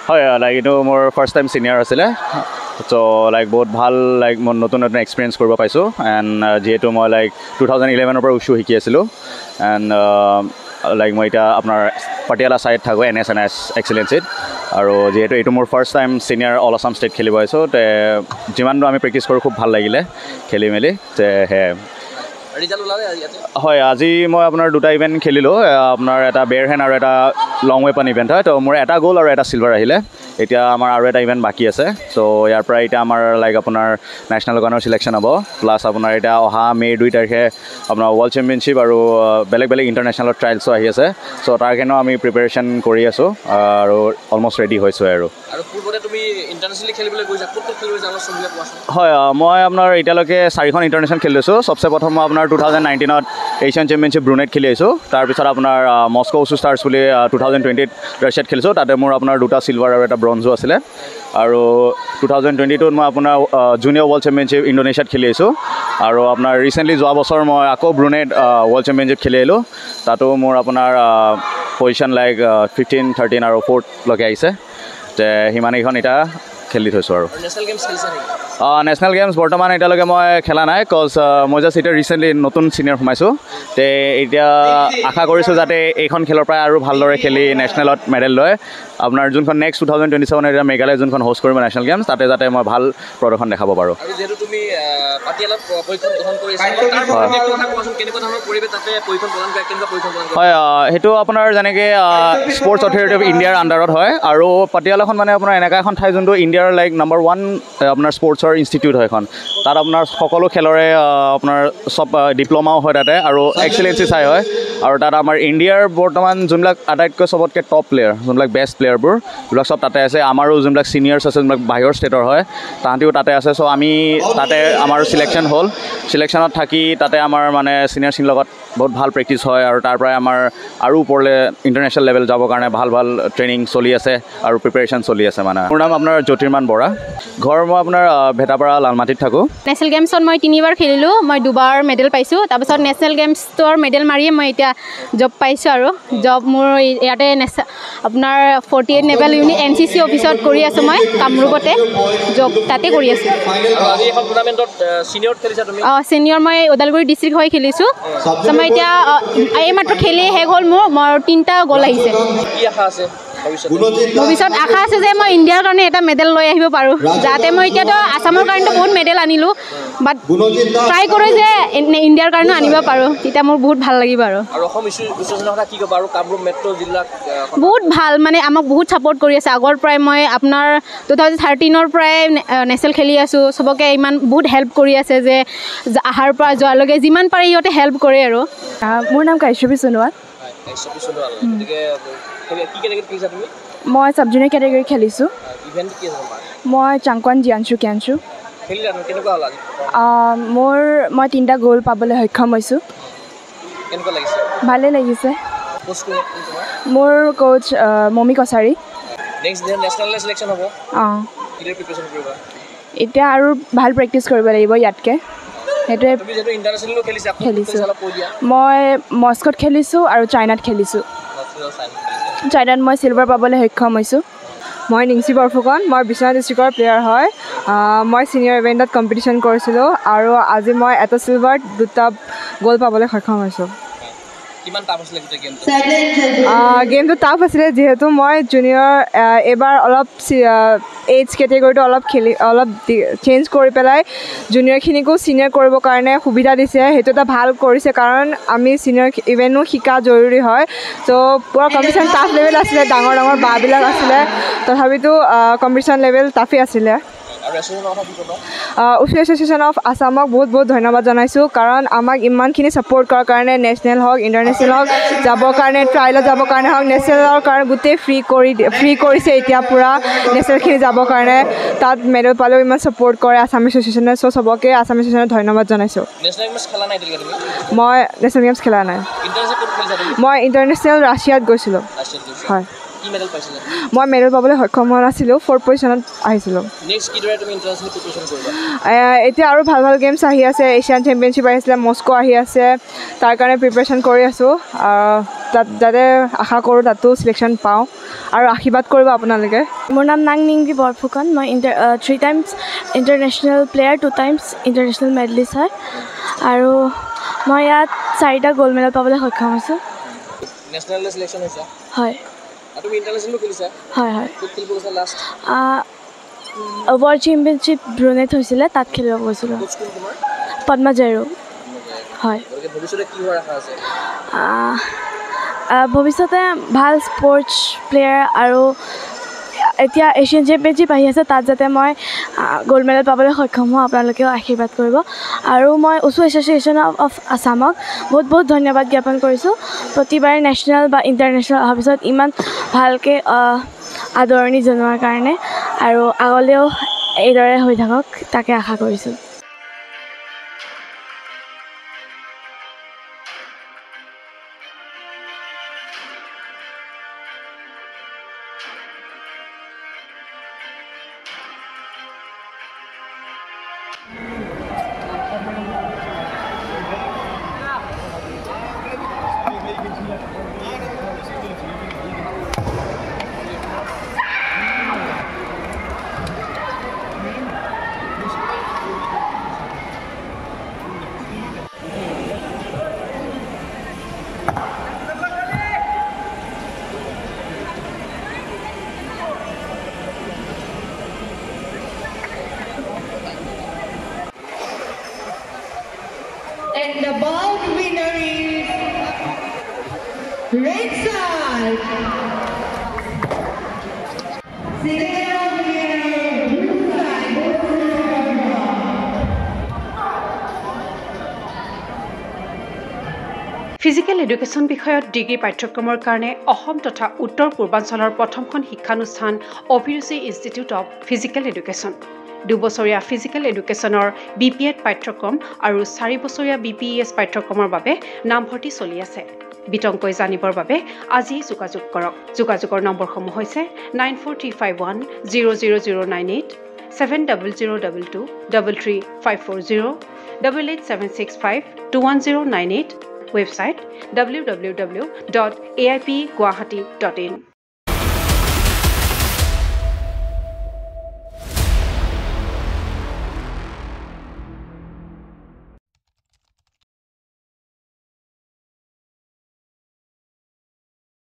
হয় লাইক এইটো মোৰ ফাৰ্ষ্ট টাইম চিনিয়ৰ আছিলে চ' লাইক বহুত ভাল লাইক মই নতুন নতুন এক্সপিৰিয়েঞ্চ কৰিব পাইছোঁ এণ্ড যিহেতু মই লাইক 2011 পৰা উছু শিকি আছিলোঁ এণ্ড লাইক মই এতিয়া আপোনাৰ পাটিয়ালা ছাইড থাকোঁ NS এক্সেলেঞ্চিত আৰু যিহেতু এইটো মোৰ first time senior all Assam state খেলিব আহিছোঁ তে যিমানটো আমি প্ৰেক্টিছ কৰোঁ খুব ভাল লাগিলে খেলি মেলি তে সেয়াই হয় আজি মই আপোনাৰ দুটা ইভেণ্ট খেলিলোঁ আপোনাৰ এটা বেৰ হেণ্ড আৰু এটা লং ৱেপন ইভেণ্ট হয় তো মোৰ এটা গ'ল আৰু এটা চিলভাৰ আহিলে এতিয়া আমাৰ আৰু এটা ইভেণ্ট বাকী আছে চ' ইয়াৰ পৰা এতিয়া আমাৰ লাইক আপোনাৰ নেশ্যনেল গানৰ চিলেকশ্যন হ'ব প্লাছ আপোনাৰ এতিয়া অহা মে' 2 তাৰিখে আপোনাৰ ৱৰ্ল্ড চেম্পিয়নশ্বিপ আৰু বেলেগ বেলেগ ইণ্টাৰনেশ্যনেল ট্ৰায়েলছো আহি আছে চ' তাৰ কাৰণেও আমি প্ৰিপেৰেশ্যন কৰি আছোঁ আৰু অলমষ্ট ৰেডি হৈছোঁ আৰু হয় মই আপোনাৰ এতিয়ালৈকে 4খন ইণ্টাৰনেশ্যনেল খেলি লৈছোঁ চবচে প্ৰথম মই আপোনাৰ 2019ত এছিয়ান চেম্পিয়নশ্বিপ ব্ৰুনেট খেলি আহিছোঁ তাৰপিছত আপোনাৰ মস্কো উছু ষ্টাৰ্ছ বুলি 2020ত ৰাছিয়াত খেলিছোঁ তাতে মোৰ আপোনাৰ দুটা চিলভাৰ আৰু এটা ব্ৰঞ্জো আছিলে আৰু 2022ত মই আপোনাৰ জুনিয়ৰ ৱৰ্ল্ড চেম্পিয়নশ্বিপ ইণ্ডোনেছিয়াত খেলি আহিছোঁ আৰু আপোনাৰ ৰিচেণ্টলি যোৱা বছৰ মই আকৌ ব্ৰুনেট ৱৰ্ল্ড চেম্পিয়নশ্বিপ খেলি আহিলোঁ তাতো মোৰ আপোনাৰ পজিশ্যন লাইক 15, 13 আৰু 4লৈকে আহিছে তে সিমানেইখন এতিয়া খেলি থৈছোঁ আৰু নেশ্যনেল গেমছ বৰ্তমান এতিয়ালৈকে মই খেলা নাই কজ মই জাষ্ট এতিয়া ৰিচেণ্টলি নতুন চিনিয়ৰ সোমাইছোঁ তে এতিয়া আশা কৰিছোঁ যাতে এইখন খেলৰ পৰাই আৰু ভালদৰে খেলি নেশ্যনেলত মেডেল লয় আপোনাৰ যোনখন নেক্সট 2027 এতিয়া মেঘালয় যোনখন হোষ্ট কৰিব নেশ্যনেল গেমছ তাতে যাতে মই ভাল প্ৰদৰ্শন দেখাব পাৰোঁ হয় সেইটো আপোনাৰ যেনেকৈ স্পৰ্টছ অথৰিটি অফ ইণ্ডিয়াৰ আণ্ডাৰত হয় আৰু পাটিয়ালাখন মানে আপোনাৰ এনেকুৱা এখন ঠাই যোনটো ইণ্ডিয়াৰ লাইক নম্বৰ 1 আপোনাৰ স্পৰ্টছৰ ইনষ্টিটিউট হয় এখন তাত আপোনাৰ সকলো খেলৰে আপোনাৰ চব ডিপ্ল'মাও হয় তাতে আৰু এক্সেলেঞ্চি চাই হয় আৰু তাত আমাৰ ইণ্ডিয়াৰ বৰ্তমান যোনবিলাক আটাইতকৈ চবতকৈ টপ প্লেয়াৰ যোনবিলাক বেষ্ট প্লেয়াৰবোৰ এইবিলাক চব তাতে আছে আমাৰো যোনবিলাক ছিনিয়ৰ্ছ আছে যোনবিলাক বাহিৰৰ ষ্টেটৰ হয় তাহাঁতিও তাতে আছে চ' আমি তাতে আমাৰ চিলেকশ্যন হ'ল চিলেকশ্যনত থাকি তাতে আমাৰ মানে ছিনিয়ৰখিনিৰ লগত বহুত ভাল প্ৰেক্টিছ হয় আৰু তাৰ পৰাই আমাৰ আৰু ওপৰলৈ ইণ্টাৰনেশ্যনেল লেভেল যাবৰ কাৰণে ভাল ভাল ট্ৰেইনিং চলি আছে আৰু প্ৰিপেৰেশ্যন চলি আছে মানে মোৰ নাম আপোনাৰ জ্যোতিৰ্মান বৰা ঘৰ মই আপোনাৰ ভেটাপাৰা লালমাটিত থাকোঁ নেশ্যনেল গেমছত মই 3বাৰ খেলিলোঁ মই 2বাৰ মেডেল পাইছোঁ তাৰপিছত নেশ্যনেল গেমছৰ মেডেল মাৰিয়ে মই এতিয়া জব পাইছোঁ আৰু জব মোৰ ইয়াতে আপোনাৰ 48 নেভেল ইউনিট NCC অফিচত কৰি আছোঁ মই কামৰূপতে জব তাতে কৰি আছোঁ ছিনিয়ৰ মই ওদালগুৰি ডিষ্ট্ৰিক্ট হৈ খেলিছোঁ মই এতিয়া এইমাত্ৰ খেলি শেষ হ'ল মোৰ 3টা গ'ল আহিছে ভৱিষ্যত আশা আছে যে মই ইণ্ডিয়াৰ কাৰণে এটা মেডেল লৈ আহিব পাৰোঁ যাতে মই এতিয়াতো আছামৰ কাৰণেতো বহুত মেডেল আনিলোঁ বাট ট্ৰাই কৰোঁ যে ইণ্ডিয়াৰ কাৰণেও আনিব পাৰোঁ তেতিয়া মোৰ বহুত ভাল লাগিব আৰু বহুত ভাল মানে আমাক বহুত ছাপৰ্ট কৰি আছে আগৰ পৰাই মই আপোনাৰ 2013ৰ পৰাই নেশ্যনেল খেলি আছোঁ চবকে ইমান বহুত হেল্প কৰি আছে যে আহাৰ পৰা যোৱালৈকে যিমান পাৰে সিহঁতে হেল্প কৰে আৰু মোৰ নাম কাশ্যপী সোণোৱাল মই চাব জুনিয়ৰ কেটেগৰী খেলিছোঁ মই চাংকোৱান জিয়ানছু কিয়ানছু মই 3টা গ'ল পাবলৈ সক্ষম হৈছোঁ ভালেই লাগিছে মোৰ কোচ মমি কছাৰী অঁ এতিয়া আৰু ভাল প্ৰেক্টিছ কৰিব লাগিব ইয়াতকৈ সেইটোৱে খেলিছোঁ মই মস্কোত খেলিছোঁ আৰু চাইনাত খেলিছোঁ চাইনাত মই চিলভাৰ পাবলৈ সক্ষম হৈছোঁ মই নিংচি বৰফুকন মই বিশ্বনাথ ডিষ্ট্ৰিক্টৰ প্লেয়াৰ হয় মই ছিনিয়ৰ ইভেণ্টত কম্পিটিশ্যন কৰিছিলোঁ আৰু আজি মই এটা চিলভাৰ 2টা গ'ল পাবলৈ সক্ষম হৈছোঁ গেমটো টাফ আছিলে যিহেতু মই জুনিয়ৰ এইবাৰ অলপ এইজ কেটেগৰীটো অলপ চেঞ্জ কৰি পেলাই জুনিয়ৰখিনিকো ছিনিয়ৰ কৰিবৰ কাৰণে সুবিধা দিছে সেইটো এটা ভাল কৰিছে কাৰণ আমি ছিনিয়ৰ ইভেণ্টো শিকা জৰুৰী হয় ত' পূৰা কম্পিটিশ্যন টাফ লেভেল আছিলে ডাঙৰ ডাঙৰ বাঁহবিলাক আছিলে তথাপিতো কম্পিটিশ্যন লেভেল টাফেই আছিলে উছু এছ'চিয়েশ্যন অফ আছামক বহুত বহুত ধন্যবাদ জনাইছোঁ কাৰণ আমাক ইমানখিনি ছাপোৰ্ট কৰাৰ কাৰণে নেশ্যনেল হওক ইণ্টাৰনেশ্যনেল হওক যাবৰ কাৰণে ট্ৰায়েলত যাবৰ কাৰণে হওক নেশ্যনেলৰ কাৰণে গোটেই ফ্ৰী কৰিছে এতিয়া পূৰা নেশ্যনেলখিনি যাবৰ কাৰণে তাত মেডেল পালেও ইমান ছাপোৰ্ট কৰে আছাম এছ'চিয়েশ্যনে চ' চবকে আছাম এছ'চিয়েশ্যনে ধন্যবাদ জনাইছোঁ মই নেশ্যনেল গেমছ খেলা নাই মই ইণ্টাৰনেশ্যনেল ৰাছিয়াত গৈছিলোঁ হয় কি মেডেল পাইছিলা মই মেডেল পাবলৈ সক্ষম হোৱা নাছিলোঁ 4th পজিশ্যনত আহিছিলোঁ নেক্সট কিদৰে তুমি ইন্টাৰনেশ্যনেল প্ৰিপাৰেচন কৰিবা এতিয়া আৰু ভাল ভাল গেমছ আহি আছে এছিয়ান চেম্পিয়নশ্বিপ আহিছিলে মস্কো আহি আছে তাৰ কাৰণে প্ৰিপাৰেচন কৰি আছোঁ তাত যাতে আশা কৰোঁ তাতো চিলেকশ্যন পাওঁ আৰু আশীৰ্বাদ কৰিব আপোনালোকে মোৰ নাম নাং নিংগি বৰফুকন মই 3 times international player 2 times international medallist হয় আৰু মই ইয়াত 4টা গ'ল্ড মেডেল পাবলৈ সক্ষম হৈছোঁ নেশ্যনেল সিলেকশ্যন হৈছে হয় আৰু তুমি ইন্টাৰনেশ্যনেল খেলিছা হয় হয় ক'ত খেলিব গৈছা লাষ্ট ৱৰ্ল্ড চেম্পিয়নশ্বিপ ব্ৰুনেট হৈছিলে তাত খেলিব গৈছিলোঁ কোচ কোন তোমাৰ পদ্মা জেৰু হয় ভৱিষ্যতে কি হোৱাৰ আশা আছে ভৱিষ্যতে ভাল স্পৰ্টছ প্লেয়াৰ আৰু এতিয়া এছিয়ান চেম্পিয়নশ্বিপ আহি আছে তাত যাতে মই গ'ল্ড মেডেল পাবলৈ সক্ষম হওঁ আপোনালোকেও আশীৰ্বাদ কৰিব আৰু মই উছু এছ'চিয়েশ্যন অফ আছামক বহুত বহুত ধন্যবাদ জ্ঞাপন কৰিছোঁ প্ৰতিবাৰে নেশ্যনেল বা ইণ্টাৰনেশ্যনেল অহাৰ পিছত ইমান ভালকৈ আদৰণি জনোৱাৰ কাৰণে আৰু আগলৈও এইদৰে হৈ থাকক তাকে আশা কৰিছোঁ And the bold winner is red side. Silver winner, blue side. Physical education বিষয়ত ডিগ্ৰী পাঠ্যক্ৰমৰ কাৰণে অসম তথা উত্তৰ পূৰ্বাঞ্চলৰ প্ৰথমখন শিক্ষানুষ্ঠান অভিৰুচি ইনষ্টিটিউট অৱ ফিজিকেল এডুকেশ্যন 2 বছৰীয়া ফিজিকেল এডুকেশ্যনৰ BPEd পাঠ্যক্ৰম আৰু 4 বছৰীয়া BPES পাঠ্যক্ৰমৰ বাবে নামভৰ্তি চলি আছে বিতংকৈ জানিবৰ বাবে আজি যোগাযোগ কৰক যোগাযোগৰ নম্বৰসমূহ হৈছে 9435100098 700222 33540 88765210998 website www.aipguwahati.in